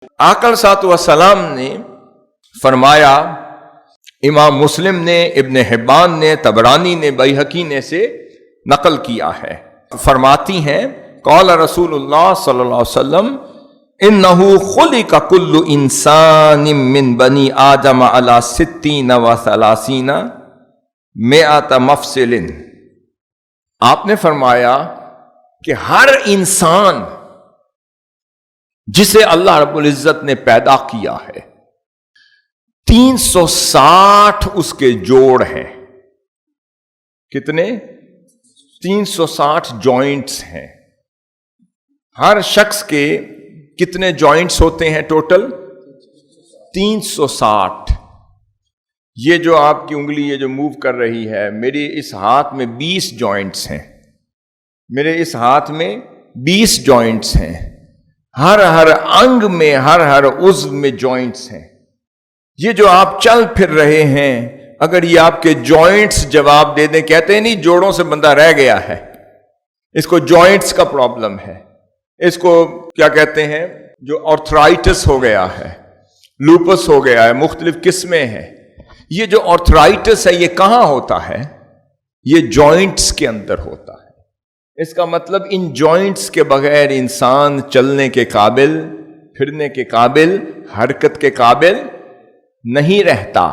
آقا सलाम ने फरमाया, इमाम मुस्लिम ने, इब्न हिब्बान ने, तबरानी ने, बैहकी ने से नकल किया है, फरमाती हैं क़ाल रसूलुल्लाह सल्लल्लाहु अलैहि वसल्लम इन्नहु खुलिक़ कुल्लु इंसानिम मिन बनी आदम अला सित्तीन व सलासीना मिअत मफसिलिन। आपने फरमाया कि हर इंसान जिसे अल्लाह रब्बुल इज्जत ने पैदा किया है 360 उसके जोड़ हैं। कितने? 360 जॉइंट्स हैं। हर शख्स के कितने जॉइंट्स होते हैं टोटल? 360। ये जो आपकी उंगली ये जो मूव कर रही है, मेरे इस हाथ में 20 जॉइंट्स हैं, मेरे इस हाथ में 20 जॉइंट्स हैं। हर अंग में, हर उज़्व में जॉइंट्स हैं। ये जो आप चल फिर रहे हैं, अगर ये आपके जॉइंट्स जवाब दे दें, कहते हैं नहीं जोड़ों से बंदा रह गया है, इसको जॉइंट्स का प्रॉब्लम है, इसको क्या कहते हैं, जो ऑर्थराइटिस हो गया है, लूपस हो गया है, मुख्तलिफ किस्में हैं। ये जो ऑर्थराइटिस है ये कहां होता है? ये जॉइंट्स के अंदर होता है। इसका मतलब इन जॉइंट्स के बगैर इंसान चलने के काबिल, फिरने के काबिल, हरकत के काबिल नहीं रहता।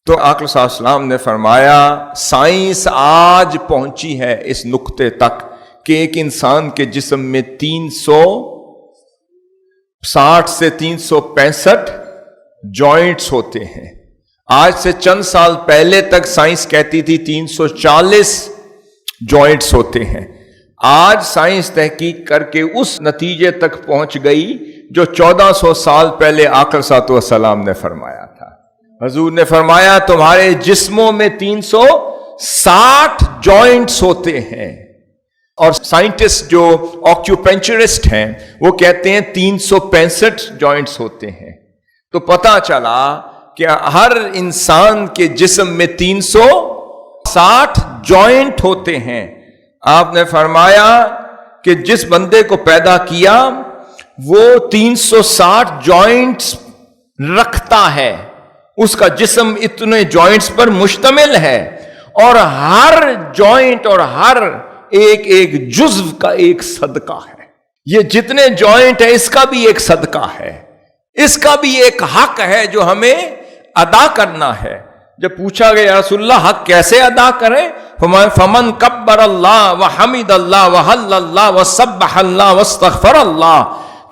तो आक़ा सल्लल्लाहु ने फरमाया, साइंस आज पहुंची है इस नुक्ते तक कि एक इंसान के जिस्म में 360 से 365 जॉइंट्स होते हैं। आज से चंद साल पहले तक साइंस कहती थी 340 जॉइंट्स होते हैं। आज साइंस तहकीक करके उस नतीजे तक पहुंच गई जो 1400 साल पहले आक़ा सल्लल्लाहु ने फरमाया था। हुजूर ने फरमाया तुम्हारे जिस्मों में 360 जॉइंट्स होते हैं। और साइंटिस्ट जो ऑक्यूपेंचरिस्ट हैं वो कहते हैं 365 जॉइंट्स होते हैं। तो पता चला कि हर इंसान के जिस्म में 360 जॉइंट होते हैं। आपने फरमाया कि जिस बंदे को पैदा किया वो 360 जॉइंट्स रखता है, उसका जिस्म इतने जॉइंट्स पर मुश्तमिल है, और हर जॉइंट और हर एक जुज्व का एक सदका है। ये जितने जॉइंट है इसका भी एक सदका है, इसका भी एक हक है जो हमें अदा करना है। जब पूछा गया रसूलुल्लाह हक कैसे अदा करें, फमन कब्बर अल्लाह व हमिद अल्लाह व हल्लल्लाह व सब्बह अल्लाह व इस्तगफर अल्लाह,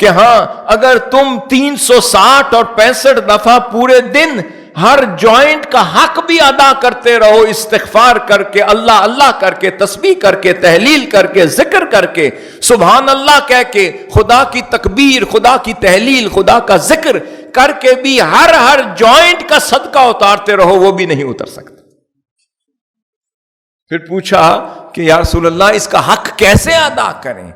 कि हाँ अगर तुम 360 और 65 दफा पूरे दिन हर जॉइंट का हक भी अदा करते रहो, इस्तिगफार करके, अल्लाह अल्लाह करके, तस्बीह करके, तहलील करके, जिक्र करके, सुभान अल्लाह कह के, खुदा की तकबीर, खुदा की तहलील, खुदा का जिक्र करके भी हर जॉइंट का सदका उतारते रहो, वो भी नहीं उतर सकते। फिर पूछा कि या रसूलल्लाह इसका हक कैसे अदा करें?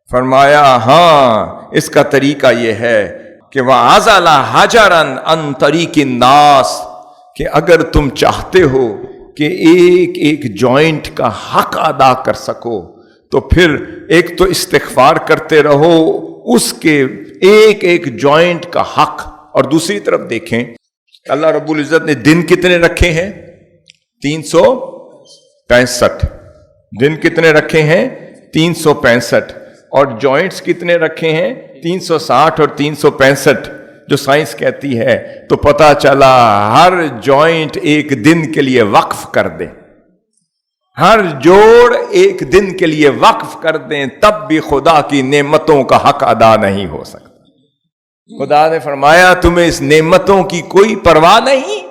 फरमाया हाँ इसका तरीका यह है कि वह आज़ाला हाजरन अन तरीक़िन नास, कि अगर तुम चाहते हो कि एक जॉइंट का हक अदा कर सको तो फिर एक तो इस्तिग़फ़ार करते रहो उसके एक जॉइंट का हक, और दूसरी तरफ देखें अल्लाह रब्बुल इज़्ज़त ने दिन कितने रखे हैं? 365। दिन कितने रखे हैं? 365। और जॉइंट्स कितने रखे हैं? 360 और 365 जो साइंस कहती है। तो पता चला हर जॉइंट एक दिन के लिए वक्फ कर दें, हर जोड़ एक दिन के लिए वक्फ कर दें, तब भी खुदा की नेमतों का हक अदा नहीं हो सकता। खुदा ने फरमाया तुम्हें इस नेमतों की कोई परवाह नहीं,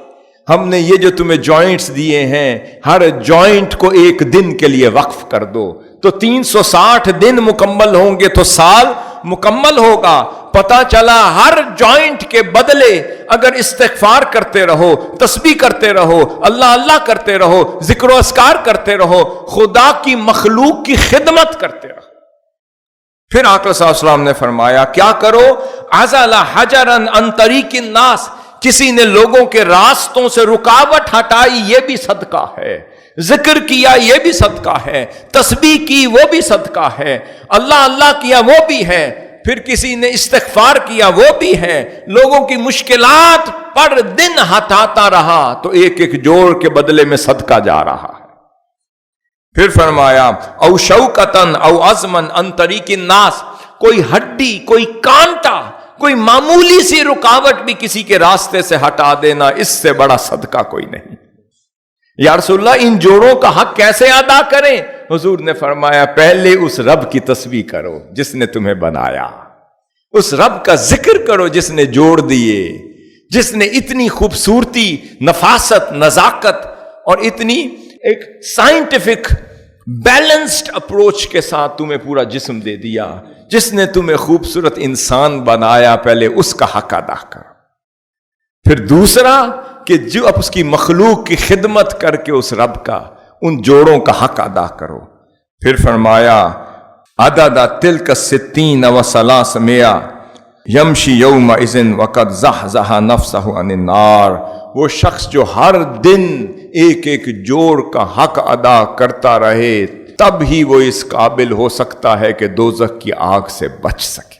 हमने ये जो तुम्हें जॉइंट्स दिए हैं हर जॉइंट को एक दिन के लिए वक्फ कर दो। तो 360 दिन मुकम्मल होंगे तो साल मुकम्मल होगा। पता चला हर जॉइंट के बदले अगर इस्तिग़फ़ार करते रहो, तस्बीह करते रहो, अल्लाह अल्लाह करते रहो, जिक्र व अस्कार करते रहो, खुदा की मखलूक की खिदमत करते रहो। फिर आक़ा सल्लल्लाहु ने फरमाया क्या करो? अज़ला हजरन अन तरीक़िन नास, किसी ने लोगों के रास्तों से रुकावट हटाई, ये भी सदका है। जिक्र किया, ये भी सदका है। तस्बीह की, वो भी सदका है। अल्लाह अल्लाह किया, वो भी है। پھر کسی نے استغفار کیا وہ بھی ہے، لوگوں کی مشکلات پر دن ہٹاتا رہا تو ایک ایک جوڑ کے بدلے میں صدقہ جا رہا ہے۔ پھر فرمایا او شوکتن او عزمن ان طریق الناس، کوئی ہڈی، کوئی کانٹا، کوئی معمولی سی رکاوٹ بھی کسی کے راستے سے ہٹا دینا، اس سے بڑا صدقہ کوئی نہیں۔ یا رسول اللہ ان جوڑوں کا حق کیسے ادا کریں؟ حضور نے فرمایا پہلے اس رب کی تسبیح کرو جس نے تمہیں بنایا، اس رب کا ذکر کرو جس نے جوڑ دیے، جس نے اتنی خوبصورتی، نفاست، نزاکت اور اتنی ایک سائنٹیفک بیلنسڈ اپروچ کے ساتھ تمہیں پورا جسم دے دیا، جس نے تمہیں خوبصورت انسان بنایا، پہلے اس کا حق ادا کرو۔ پھر دوسرا کہ جو اب اس کی مخلوق کی خدمت کر کے اس رب کا، ان جوڑوں کا حق ادا کرو۔ پھر فرمایا عدد تلک 60 و 300 یمشی یومئذ وقد زحزح نفسہ عن النار، وہ شخص جو ہر دن ایک ایک جوڑ کا حق ادا کرتا رہے، تب ہی وہ اس قابل ہو سکتا ہے کہ دوزخ کی آگ سے بچ سکے۔